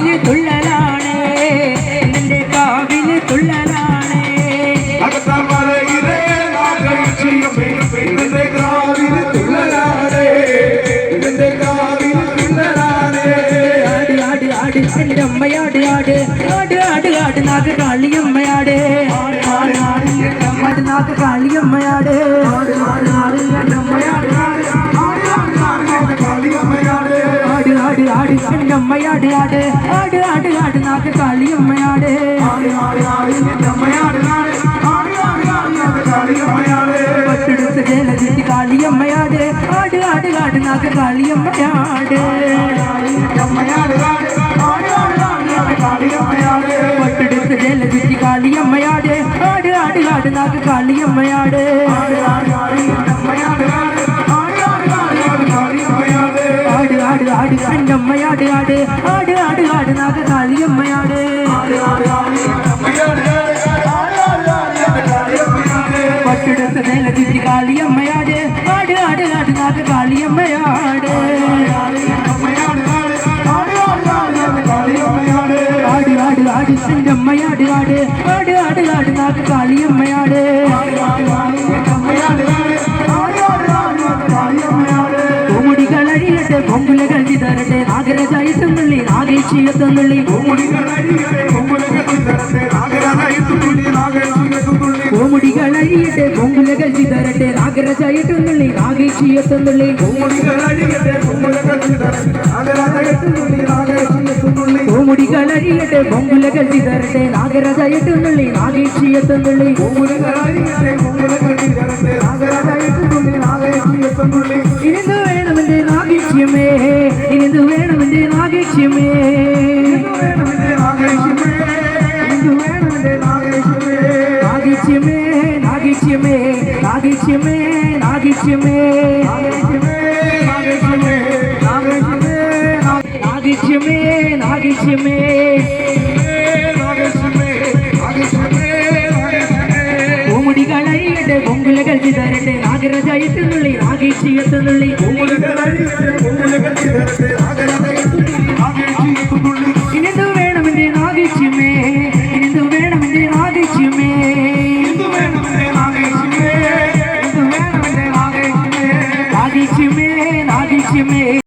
കാവില് തുള്ളലാണേ നിന്റെ കാവില് തുള്ളലാണേ എന്റെ അമ്മയാട് ആട് ആട് ആട് ആട് നാഗ കാളിയമ്മയാട് നാഗ കാളിയമ്മയാട് ആട് ആട് ആട് എന്റെ അമ്മയാട് ആട് ആട് ആട് നാഗ കാളിയമ്മയാട് പട്ടെടുത്ത് ജലജിത്തി കാളിയമ്മയാട് ആട് ആട് ആട് നാഗ കാളിയമ്മയാട് പട്ടെടുത്ത് ജലജിത്തി കാളിയമ്മയാട് ആട് ആട് ആട് നാഗ കാളിയമ്മയാട് ആട് ആട് ആട് എന്റെ അമ്മയാട് ആട് ആട് ആട് ആട് നാഗ കാളിയമ്മയാട് പട്ടെടുത്ത് ജലജിത്തി കാളിയമ്മയാട് ആട് ആട് ആട് നാഗ കാളിയമ്മയാട് ആട് ആട് ആട് എന്റെ അമ്മയാട് ആട് ആട് ആട് ആട് നാഗ കാളിയമ്മയാട് കോമുടികളഴിയട്ടെ പൊങ്കുലകൾ ചിതറട്ടെ നാഗരജായത്തുന്നുള്ളി നാഗേക്ഷിയത്തുന്നുള്ളി കോമുടികളഴിയട്ടെ പൊങ്കുലകൾ ചിതറട്ടെ നാഗരജായത്തുന്നുള്ളി നാഗേക്ഷിയത്തുന്നുള്ളി കോമുടികളഴിയട്ടെ പൊങ്കുലകൾ ചിതറട്ടെ നാഗരജായത്തുന്നുള്ളി നാഗേക്ഷിയത്തുന്നുള്ളി ഇനിന്തു വേണമെന്റെ നാഗേക്ഷ്യമേ ഇനിന്തു വേണമെന്റെ നാഗേക്ഷ്യമേ നാഗേക്ഷ്യമേ നാഗേക്ഷ്യമേ നാഗേക്ഷ്യമേ നാഗേക്ഷ്യമേ നാഗേക്ഷ്യമേ നാഗേക്ഷ്യമേ കോമുടികളഴിയട്ടെ പൊങ്കുലകൾ ചിതറട്ടെ നാഗരജായത്തുന്നുള്ളി നാഗേക്ഷിയത്തുന്നുള്ളി